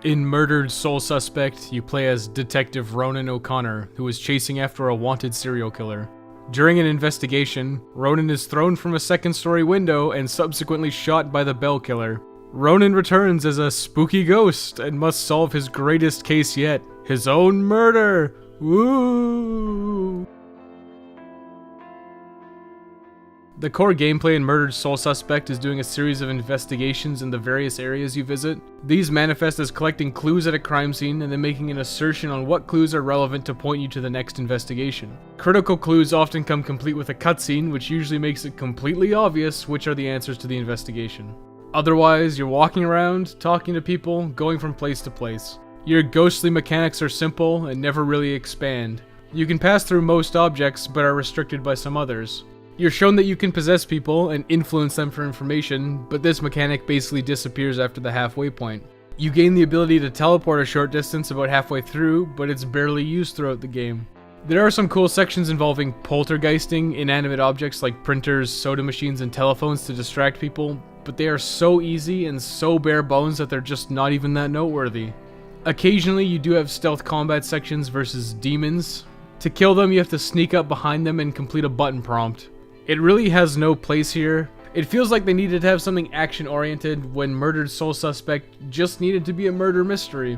In Murdered Soul Suspect, you play as Detective Ronan O'Connor, who is chasing after a wanted serial killer. During an investigation, Ronan is thrown from a second-story window and subsequently shot by the Bell Killer. Ronan returns as a spooky ghost and must solve his greatest case yet, his own murder! Woo! The core gameplay in Murdered Soul Suspect is doing a series of investigations in the various areas you visit. These manifest as collecting clues at a crime scene and then making an assertion on what clues are relevant to point you to the next investigation. Critical clues often come complete with a cutscene, which usually makes it completely obvious which are the answers to the investigation. Otherwise, you're walking around, talking to people, going from place to place. Your ghostly mechanics are simple and never really expand. You can pass through most objects, but are restricted by some others. You're shown that you can possess people and influence them for information, but this mechanic basically disappears after the halfway point. You gain the ability to teleport a short distance about halfway through, but it's barely used throughout the game. There are some cool sections involving poltergeisting inanimate objects like printers, soda machines, and telephones to distract people, but they are so easy and so bare bones that they're just not even that noteworthy. Occasionally you do have stealth combat sections versus demons. To kill them, you have to sneak up behind them and complete a button prompt. It really has no place here. It feels like they needed to have something action-oriented when Murdered Soul Suspect just needed to be a murder mystery.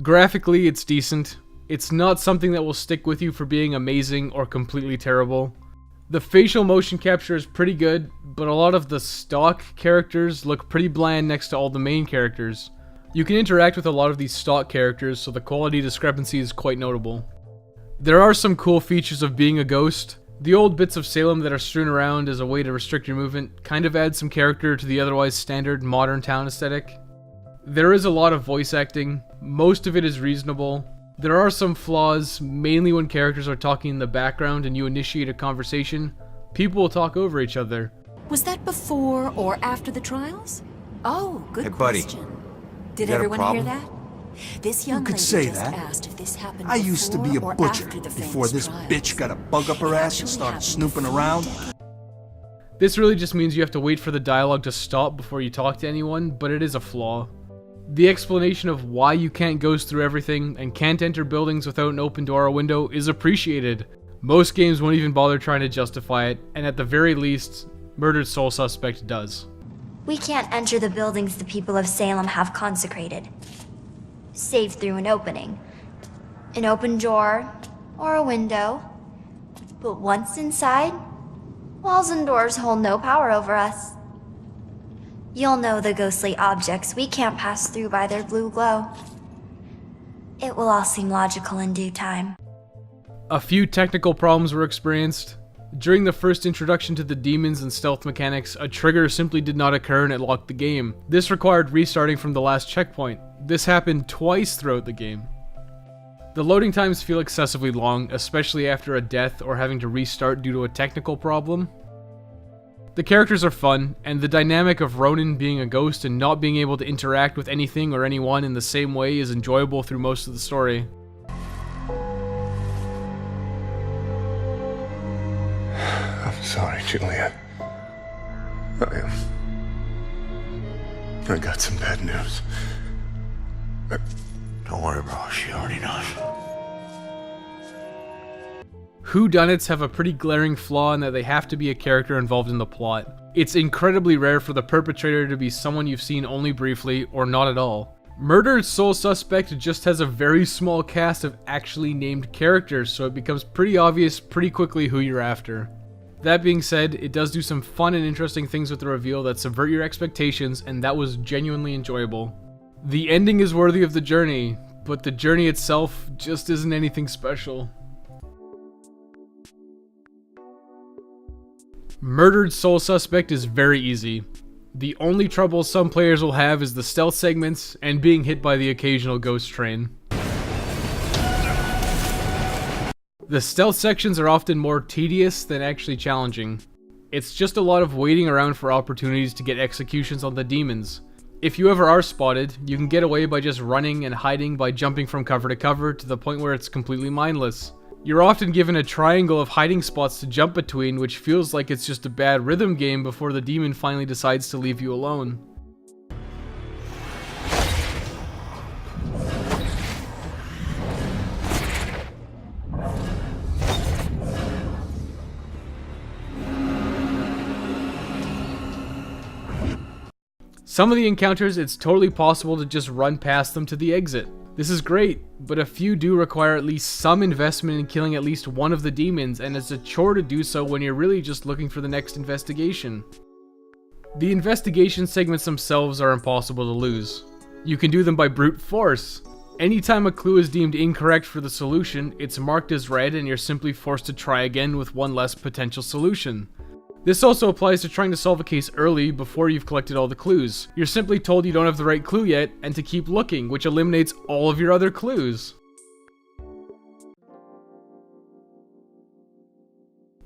Graphically, it's decent. It's not something that will stick with you for being amazing or completely terrible. The facial motion capture is pretty good, but a lot of the stock characters look pretty bland next to all the main characters. You can interact with a lot of these stock characters, so the quality discrepancy is quite notable. There are some cool features of being a ghost. The old bits of Salem that are strewn around as a way to restrict your movement kind of add some character to the otherwise standard modern town aesthetic. There is a lot of voice acting, most of it is reasonable. There are some flaws, mainly when characters are talking in the background and you initiate a conversation. People will talk over each other. Was that before or after the trials? Oh, good Hey, buddy. question. Did got a everyone hear problem? that? This young You could lady say just that. asked if this happened I used to be a before or butcher after the before famous this trials. bitch got a bug up her It ass actually and started happened snooping before around. This really just means you have to wait for the dialogue to stop before you talk to anyone, but it is a flaw. The explanation of why you can't ghost through everything and can't enter buildings without an open door or window is appreciated. Most games won't even bother trying to justify it, and at the very least, Murdered Soul Suspect does. We can't enter the buildings the people of Salem have consecrated, save through an opening. An open door or a window. But once inside, walls and doors hold no power over us. You'll know the ghostly objects we can't pass through by their blue glow. It will all seem logical in due time. A few technical problems were experienced. During the first introduction to the demons and stealth mechanics, a trigger simply did not occur and it locked the game. This required restarting from the last checkpoint. This happened twice throughout the game. The loading times feel excessively long, especially after a death or having to restart due to a technical problem. The characters are fun, and the dynamic of Ronan being a ghost and not being able to interact with anything or anyone in the same way is enjoyable through most of the story. I'm sorry, Julia. I got some bad news. Don't worry, bro. She already knows. Whodunits have a pretty glaring flaw in that they have to be a character involved in the plot. It's incredibly rare for the perpetrator to be someone you've seen only briefly or not at all. Murdered Soul Suspect just has a very small cast of actually named characters, so it becomes pretty obvious pretty quickly who you're after. That being said, it does do some fun and interesting things with the reveal that subvert your expectations, and that was genuinely enjoyable. The ending is worthy of the journey, but the journey itself just isn't anything special. Murdered Soul Suspect is very easy. The only trouble some players will have is the stealth segments and being hit by the occasional ghost train. The stealth sections are often more tedious than actually challenging. It's just a lot of waiting around for opportunities to get executions on the demons. If you ever are spotted, you can get away by just running and hiding by jumping from cover to cover to the point where it's completely mindless. You're often given a triangle of hiding spots to jump between, which feels like it's just a bad rhythm game before the demon finally decides to leave you alone. Some of the encounters, it's totally possible to just run past them to the exit. This is great, but a few do require at least some investment in killing at least one of the demons, and it's a chore to do so when you're really just looking for the next investigation. The investigation segments themselves are impossible to lose. You can do them by brute force. Anytime a clue is deemed incorrect for the solution, it's marked as red and you're simply forced to try again with one less potential solution. This also applies to trying to solve a case early before you've collected all the clues. You're simply told you don't have the right clue yet and to keep looking, which eliminates all of your other clues.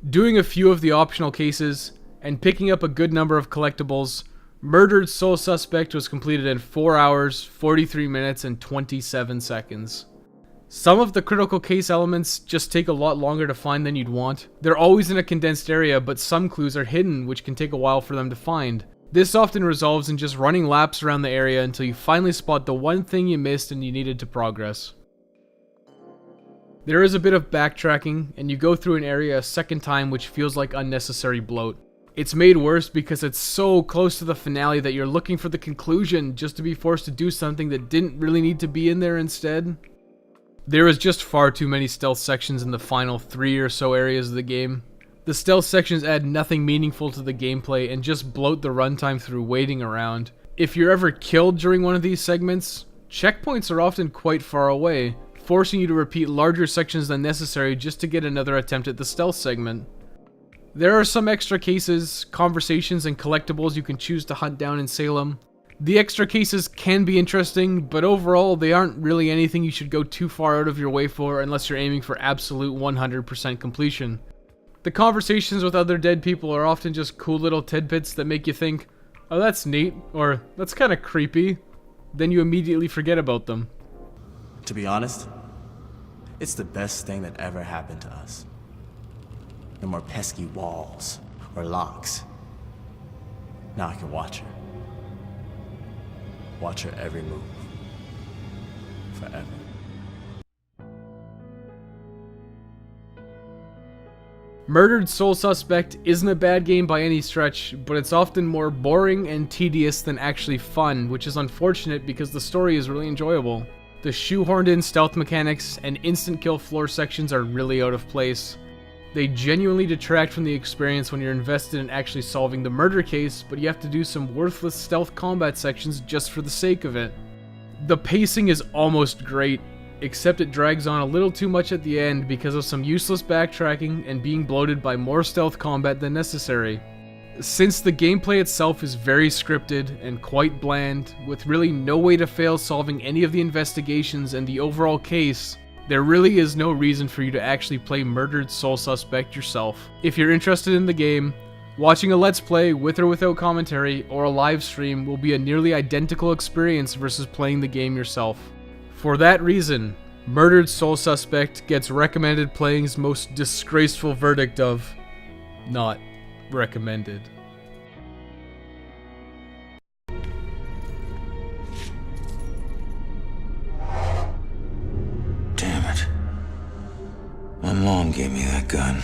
Doing a few of the optional cases and picking up a good number of collectibles, Murdered Sole Suspect was completed in 4 hours, 43 minutes, and 27 seconds. Some of the critical case elements just take a lot longer to find than you'd want. They're always in a condensed area, but some clues are hidden, which can take a while for them to find. This often resolves in just running laps around the area until you finally spot the one thing you missed and you needed to progress. There is a bit of backtracking, and you go through an area a second time, which feels like unnecessary bloat. It's made worse because it's so close to the finale that you're looking for the conclusion just to be forced to do something that didn't really need to be in there instead. There is just far too many stealth sections in the final 3 or so areas of the game. The stealth sections add nothing meaningful to the gameplay and just bloat the runtime through waiting around. If you're ever killed during one of these segments, checkpoints are often quite far away, forcing you to repeat larger sections than necessary just to get another attempt at the stealth segment. There are some extra cases, conversations, and collectibles you can choose to hunt down in Salem. The extra cases can be interesting, but overall they aren't really anything you should go too far out of your way for unless you're aiming for absolute 100% completion. The conversations with other dead people are often just cool little tidbits that make you think, oh that's neat, or that's kinda creepy, then you immediately forget about them. To be honest, it's the best thing that ever happened to us. No more pesky walls or locks. Now I can watch her. Watch her every move. Forever. Murdered Sole Suspect isn't a bad game by any stretch, but it's often more boring and tedious than actually fun, which is unfortunate because the story is really enjoyable. The shoehorned in stealth mechanics and instant kill floor sections are really out of place. They genuinely detract from the experience when you're invested in actually solving the murder case, but you have to do some worthless stealth combat sections just for the sake of it. The pacing is almost great, except it drags on a little too much at the end because of some useless backtracking and being bloated by more stealth combat than necessary. Since the gameplay itself is very scripted and quite bland, with really no way to fail solving any of the investigations and the overall case, there really is no reason for you to actually play Murdered Sole Suspect yourself. If you're interested in the game, watching a Let's Play with or without commentary or a live stream will be a nearly identical experience versus playing the game yourself. For that reason, Murdered Sole Suspect gets recommended playing's most disgraceful verdict of not recommended. Damn it. My mom gave me that gun.